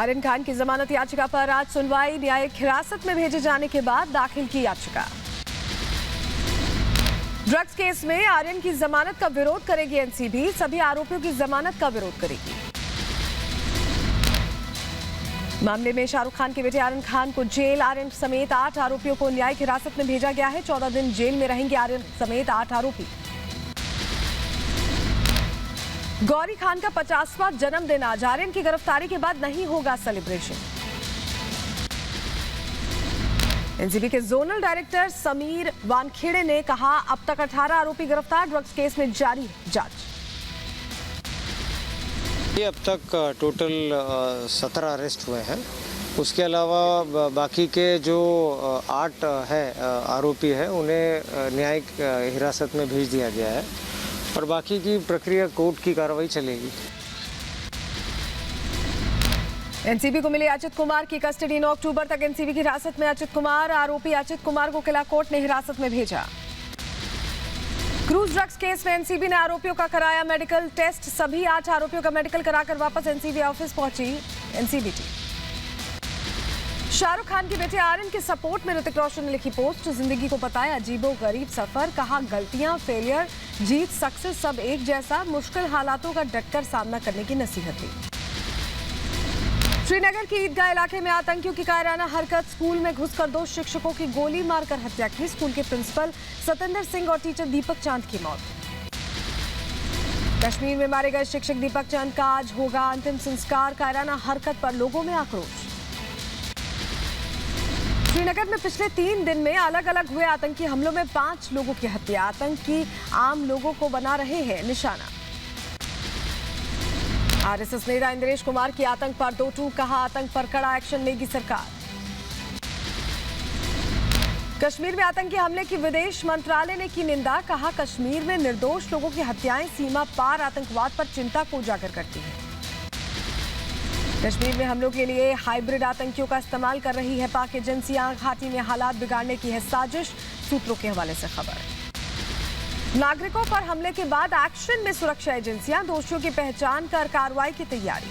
आर्यन खान की जमानत याचिका पर आज सुनवाई। न्यायिक हिरासत में भेजे जाने के बाद दाखिल की याचिका। ड्रग्स केस में आर्यन की जमानत का विरोध करेगी एनसीबी। सभी आरोपियों की जमानत का विरोध करेगी। मामले में शाहरुख खान के बेटे आर्यन खान को जेल। आर्यन समेत 8 आरोपियों को न्यायिक हिरासत में भेजा गया है। 14 दिन जेल में रहेंगे आर्यन समेत 8 आरोपी। गौरी खान का 50वां जन्मदिन आज। आर्यन की गिरफ्तारी के बाद नहीं होगा सेलिब्रेशन। एनसीबी के जोनल डायरेक्टर समीर वानखेड़े ने कहा, अब तक 18 आरोपी गिरफ्तार। ड्रग्स केस में जारी जांच। अब तक टोटल 17 अरेस्ट हुए हैं। उसके अलावा बाकी के जो 8 है आरोपी है उन्हें न्यायिक हिरासत में भेज दिया गया है और बाकी की प्रक्रिया कोर्ट की कार्रवाई चलेगी। एनसीबी को मिली अचित कुमार की कस्टडी। 9 अक्टूबर तक एनसीबी की हिरासत में अचित कुमार। आरोपी अचित कुमार को किला कोर्ट ने हिरासत में भेजा। क्रूज ड्रग्स केस में एनसीबी ने आरोपियों का कराया मेडिकल टेस्ट। सभी 8 आरोपियों का मेडिकल कराकर वापस एनसीबी ऑफिस पहुंची एनसीबी टीम। शाहरुख खान के बेटे आर्यन के सपोर्ट में ऋतिक रोशन ने लिखी पोस्ट। जिंदगी को बताया अजीबो गरीब सफर। कहा, गलतियां, फेलियर, जीत, सक्सेस सब एक जैसा। मुश्किल हालातों का डटकर सामना करने की नसीहत दी। श्रीनगर के ईदगाह इलाके में आतंकियों की कायराना हरकत। स्कूल में घुसकर 2 शिक्षकों की गोली मारकर हत्या की। स्कूल के प्रिंसिपल सतेंद्र सिंह और टीचर दीपक चांद की मौत। कश्मीर में मारे गए शिक्षक दीपक चांद का आज होगा अंतिम संस्कार। कायराना हरकत पर लोगों में आक्रोश। श्रीनगर में पिछले 3 दिन में अलग अलग हुए आतंकी हमलों में 5 लोगों की हत्या। आतंकी आम लोगों को बना रहे हैं निशाना। आरएसएस नेता इंद्रेश कुमार की आतंक पर 2 टूक। कहा, आतंक पर कड़ा एक्शन लेगी सरकार। कश्मीर में आतंकी हमले की विदेश मंत्रालय ने की निंदा। कहा, कश्मीर में निर्दोष लोगों की हत्याएं सीमा पार आतंकवाद पर चिंता को उजागर करती हैं। कश्मीर में हमलों के लिए हाइब्रिड आतंकियों का इस्तेमाल कर रही है पाक एजेंसियां। घाटी में हालात बिगाड़ने की है साजिश। सूत्रों के हवाले से खबर। नागरिकों पर हमले के बाद एक्शन में सुरक्षा एजेंसियां। दोषियों की पहचान कर कार्रवाई की तैयारी।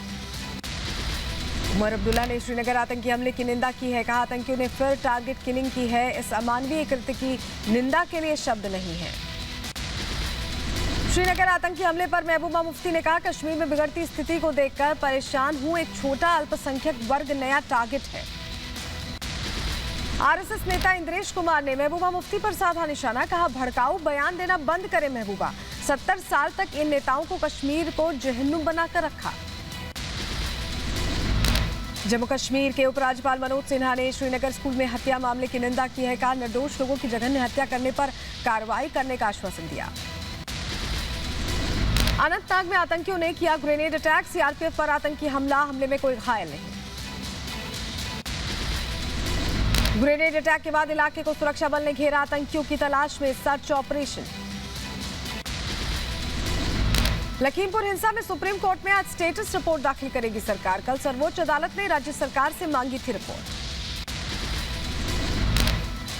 उमर अब्दुल्ला ने श्रीनगर आतंकी हमले की निंदा की है। कहा, आतंकियों ने फिर टारगेट किलिंग की है। इस अमानवीय कृत्य की निंदा के लिए शब्द नहीं है। श्रीनगर आतंकी हमले पर महबूबा मुफ्ती ने कहा, कश्मीर में बिगड़ती स्थिति को देखकर परेशान हूं। एक छोटा अल्पसंख्यक वर्ग नया टारगेट है। आरएसएस नेता इंद्रेश कुमार ने महबूबा मुफ्ती पर साधा निशाना। कहा, भड़काऊ बयान देना बंद करें महबूबा। 70 साल तक इन नेताओं को कश्मीर को जहन्नुम बनाकर रखा। जम्मू कश्मीर के उपराज्यपाल मनोज सिन्हा ने श्रीनगर स्कूल में हत्या मामले की निंदा की है। कहा, निर्दोष लोगों की जघन्य हत्या करने पर कार्रवाई करने का आश्वासन दिया। अनंतनाग में आतंकियों ने किया ग्रेनेड अटैक। सीआरपीएफ पर आतंकी हमला। हमले में कोई घायल नहीं। ग्रेनेड अटैक के बाद इलाके को सुरक्षा बल ने घेरा। आतंकियों की तलाश में सर्च ऑपरेशन। लखीमपुर हिंसा में सुप्रीम कोर्ट में आज स्टेटस रिपोर्ट दाखिल करेगी सरकार। कल सर्वोच्च अदालत ने राज्य सरकार से मांगी थी रिपोर्ट।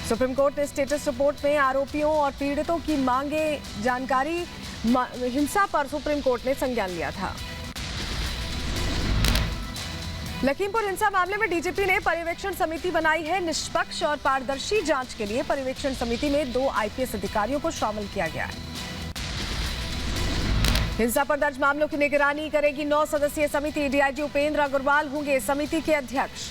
सुप्रीम कोर्ट ने स्टेटस रिपोर्ट में आरोपियों और पीड़ितों की मांगे जानकारी। हिंसा पर सुप्रीम कोर्ट ने संज्ञान लिया था। लखीमपुर हिंसा मामले में डीजीपी ने पर्यवेक्षण समिति बनाई है। निष्पक्ष और पारदर्शी जांच के लिए पर्यवेक्षण समिति में 2 आईपीएस अधिकारियों को शामिल किया गया है। हिंसा पर दर्ज मामलों की निगरानी करेगी 9 सदस्यीय समिति। डीआईजी उपेंद्र अग्रवाल होंगे समिति के अध्यक्ष।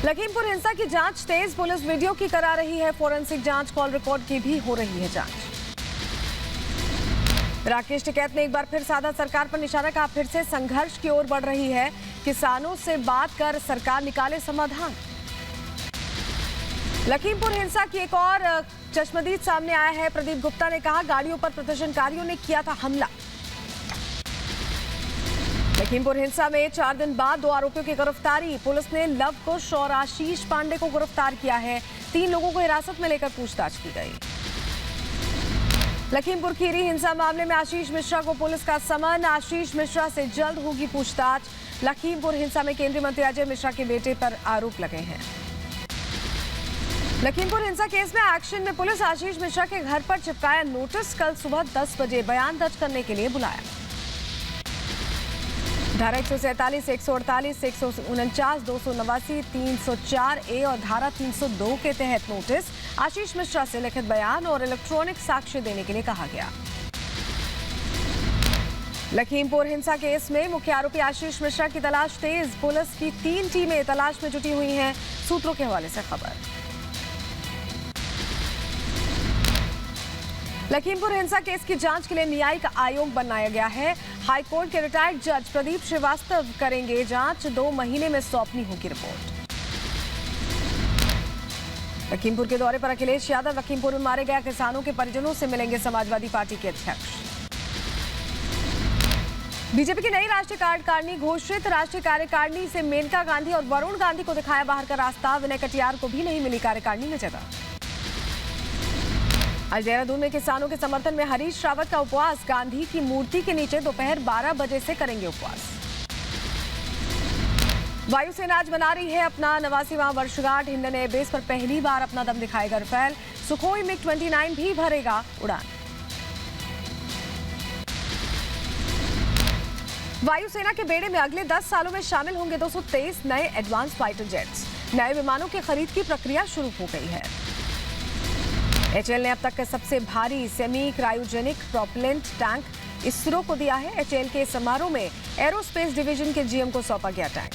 लखीमपुर हिंसा की जांच तेज। पुलिस वीडियो की करा रही है फोरेंसिक जांच। कॉल रिकॉर्ड की भी हो रही है जांच। राकेश टिकैत ने एक बार फिर साधा सरकार पर निशाना। कहा, फिर से संघर्ष की ओर बढ़ रही है। किसानों से बात कर सरकार निकाले समाधान। लखीमपुर हिंसा की एक और चश्मदीद सामने आया है। प्रदीप गुप्ता ने कहा, गाड़ियों पर प्रदर्शनकारियों ने किया था हमला। लखीमपुर हिंसा में 4 दिन बाद 2 आरोपियों की गिरफ्तारी। पुलिस ने लव कुश और आशीष पांडे को गिरफ्तार किया है। 3 लोगों को हिरासत में लेकर पूछताछ की गई। लखीमपुर खीरी हिंसा मामले में आशीष मिश्रा को पुलिस का समन। आशीष मिश्रा से जल्द होगी पूछताछ। लखीमपुर हिंसा में केंद्रीय मंत्री अजय मिश्रा के बेटे पर आरोप लगे हैं। लखीमपुर हिंसा केस में एक्शन में पुलिस। आशीष मिश्रा के घर पर चिपकाया नोटिस। कल सुबह 10 बजे बयान दर्ज करने के लिए बुलाया। धारा 147, 148, 149, 289, 304A और धारा 302 के तहत नोटिस, आशीष मिश्रा से लिखित बयान और इलेक्ट्रॉनिक साक्ष्य देने के लिए कहा गया। लखीमपुर हिंसा केस में मुख्य आरोपी आशीष मिश्रा की तलाश तेज, पुलिस की 3 टीमें तलाश में जुटी हुई हैं, सूत्रों के हवाले से खबर। लखीमपुर हिंसा केस की जांच के लिए न्यायिक आयोग बनाया गया है। हाईकोर्ट के रिटायर्ड जज प्रदीप श्रीवास्तव करेंगे जांच, 2 महीने में सौंपनी होगी रिपोर्ट। लखीमपुर के दौरे पर अखिलेश यादव, लखीमपुर में मारे गए किसानों के परिजनों से मिलेंगे समाजवादी पार्टी के अध्यक्ष। बीजेपी की नई राष्ट्रीय कार्यकारिणी घोषित, राष्ट्रीय कार्यकारिणी से मेनका गांधी और वरुण गांधी को दिखाया बाहर का रास्ता, विनय कटियार को भी नहीं मिली कार्यकारिणी में जगह। आज देहरादून में किसानों के समर्थन में हरीश रावत का उपवास, गांधी की मूर्ति के नीचे दोपहर 12 बजे से करेंगे उपवास। वायुसेना आज मना रही है अपना 89वां वर्षगांठ, हिंडन एयरबेस पर पहली बार अपना दम दिखाएगा राफेल, सुखोई MiG-29 भी भरेगा उड़ान। वायुसेना के बेड़े में अगले 10 सालों में शामिल होंगे 223 नए एडवांस फाइटर जेट्स। नए विमानों की खरीद की प्रक्रिया शुरू हो गई है। एचएएल ने अब तक का सबसे भारी semi cryogenic propellant tank ISRO को दिया है। एचएएल के समारोह में एरोस्पेस डिवीजन के जीएम को सौंपा गया टैंक।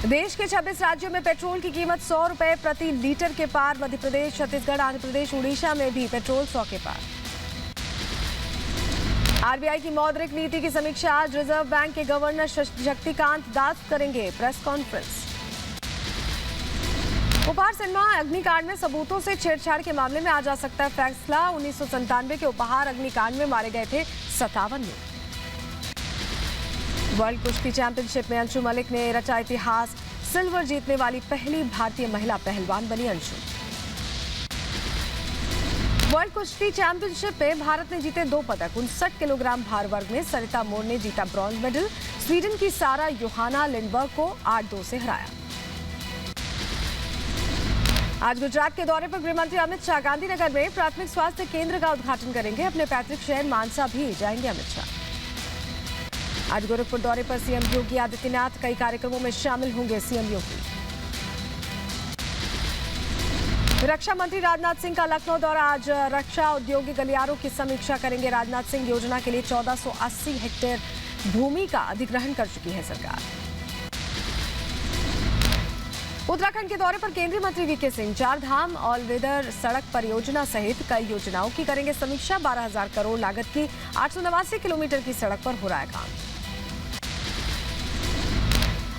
देश के 26 राज्यों में पेट्रोल की कीमत 100 रुपए प्रति लीटर के पार। मध्य प्रदेश, छत्तीसगढ़, आंध्र प्रदेश, उड़ीसा में भी पेट्रोल 100 के पार। आरबीआई की मौद्रिक नीति की समीक्षा आज रिजर्व बैंक के गवर्नर शक्तिकांत दास करेंगे प्रेस कॉन्फ्रेंस। उपहार सिनेमा अग्निकांड में सबूतों से छेड़छाड़ के मामले में आ जा सकता है फैसला। 1997 के उपहार अग्निकांड में मारे गए थे 57 लोग। वर्ल्ड कुश्ती चैंपियनशिप में अंशु मलिक ने रचा इतिहास, सिल्वर जीतने वाली पहली भारतीय महिला पहलवान बनी अंशु। वर्ल्ड कुश्ती चैंपियनशिप में भारत ने जीते 2 पदक। 59 किलोग्राम भार वर्ग में सरिता मोर ने जीता ब्रॉन्ज मेडल, स्वीडन की सारा योहाना लिंडबर्ग को 8-2 से हराया। आज गुजरात के दौरे पर गृहमंत्री अमित शाह गांधीनगर में प्राथमिक स्वास्थ्य केंद्र का उद्घाटन करेंगे। अपने पैतृक शहर मानसा भी जाएंगे अमित शाह। आज गोरखपुर दौरे पर सीएम योगी आदित्यनाथ, कई कार्यक्रमों में शामिल होंगे सीएम योगी। रक्षा मंत्री राजनाथ सिंह का लखनऊ दौरा, आज रक्षा औद्योगिक गलियारों की समीक्षा करेंगे राजनाथ सिंह। योजना के लिए 1480 हेक्टेयर भूमि का अधिग्रहण कर चुकी है सरकार। उत्तराखंड के दौरे पर केंद्रीय मंत्री वीके सिंह, 4 धाम ऑल वेदर सड़क परियोजना सहित कई योजनाओं की करेंगे समीक्षा। 12,000 करोड़ लागत की 889 किलोमीटर की सड़क पर हो रहा है काम।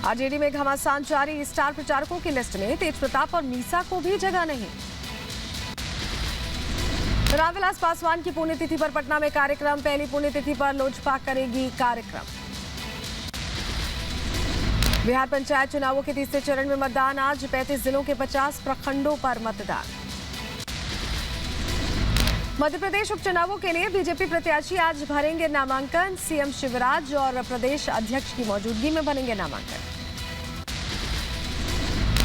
आरजेडी में घमासान जारी, स्टार प्रचारकों की लिस्ट में तेज प्रताप और मीसा को भी जगह नहीं। रामविलास पासवान की पुण्यतिथि पर पटना में कार्यक्रम, पहली पुण्यतिथि पर लोजपा करेगी कार्यक्रम। बिहार पंचायत चुनावों के तीसरे चरण में मतदान, आज 35 जिलों के 50 प्रखंडों पर मतदान। मध्य प्रदेश उपचुनावों के लिए बीजेपी प्रत्याशी आज भरेंगे नामांकन, सीएम शिवराज और प्रदेश अध्यक्ष की मौजूदगी में भरेंगे नामांकन।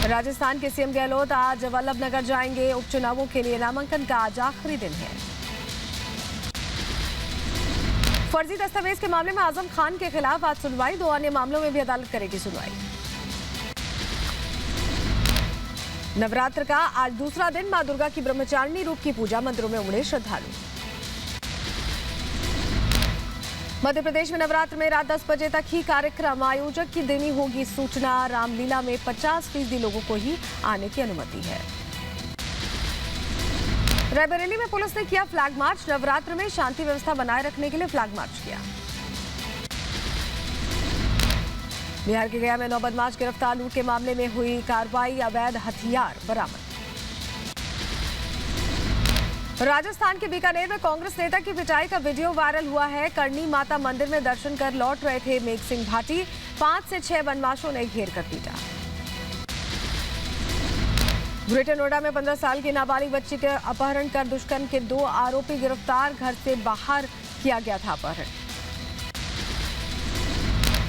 राजस्थान के सीएम गहलोत आज वल्लभनगर जाएंगे, उपचुनावों के लिए नामांकन का आज आखिरी दिन है। फर्जी दस्तावेज के मामले में आजम खान के खिलाफ आज सुनवाई, 2 अन्य मामलों में भी अदालत करेगी सुनवाई। नवरात्र का आज दूसरा दिन, मां दुर्गा की ब्रह्मचारिणी रूप की पूजा, मंदिरों में उमड़े श्रद्धालु। मध्य प्रदेश में नवरात्र में रात 10 बजे तक ही कार्यक्रम, आयोजक की देनी होगी सूचना। रामलीला में 50% लोगों को ही आने की अनुमति है। रायबरेली में पुलिस ने किया फ्लैग मार्च, नवरात्र में शांति व्यवस्था बनाए रखने के लिए फ्लैग मार्च किया। बिहार के गया में 9 बदमाश गिरफ्तार, लूट के मामले में हुई कार्रवाई, अवैध हथियार बरामद। राजस्थान के बीकानेर में कांग्रेस नेता की पिटाई का वीडियो वायरल हुआ है। करनी माता मंदिर में दर्शन कर लौट रहे थे मेघ सिंह भाटी, 5 से 6 बदमाशों ने घेर कर पीटा। ग्रेटर नोएडा में 15 साल की नाबालिग बच्ची के अपहरण कर दुष्कर्म के 2 आरोपी गिरफ्तार, घर से बाहर किया गया था अपहरण।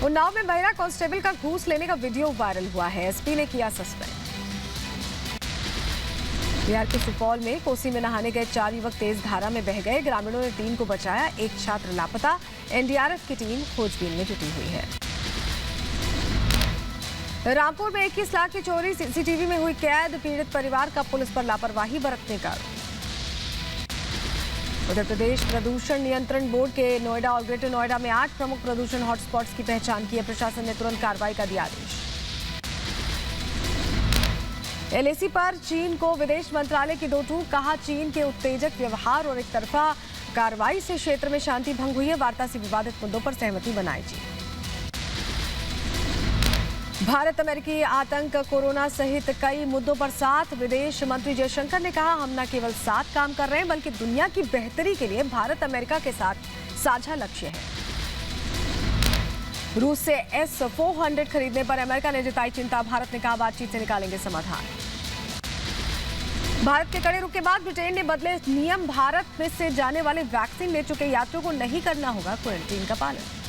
उन्नाव में महिला कांस्टेबल का घूस लेने का वीडियो वायरल हुआ है, एसपी ने किया सस्पेंड। बिहार के सुपौल में कोसी में नहाने गए 4 युवक तेज धारा में बह गए। ग्रामीणों ने 3 को बचाया, एक छात्र लापता। एनडीआरएफ की टीम खोजबीन में जुटी हुई है। रामपुर में 21 लाख की चोरी, सीसीटीवी में हुई कैद। पीड़ित परिवार का पुलिस पर लापरवाही बरतने का आरोप। उत्तर प्रदेश प्रदूषण नियंत्रण बोर्ड के नोएडा और ग्रेटर नोएडा में 8 प्रमुख प्रदूषण हॉटस्पॉट्स की पहचान की है। प्रशासन ने तुरंत कार्रवाई का दिया आदेश। एलएसी पर चीन को विदेश मंत्रालय की 2 टूक, कहा चीन के उत्तेजक व्यवहार और एक तरफा कार्रवाई से क्षेत्र में शांति भंग हुई है। वार्ता से विवादित मुद्दों पर सहमति बनाई चीन। भारत अमेरिकी आतंक, कोरोना सहित कई मुद्दों पर साथ। विदेश मंत्री जयशंकर ने कहा, हम न केवल साथ काम कर रहे हैं बल्कि दुनिया की बेहतरी के लिए भारत अमेरिका के साथ साझा लक्ष्य है। रूस से S-400 खरीदने पर अमेरिका ने जताई चिंता। भारत ने कहा, बातचीत से निकालेंगे समाधान। भारत के कड़े रुख के बाद ब्रिटेन ने बदले नियम। भारत में से जाने वाले वैक्सीन ले चुके यात्रियों को नहीं करना होगा क्वारंटीन का पालन।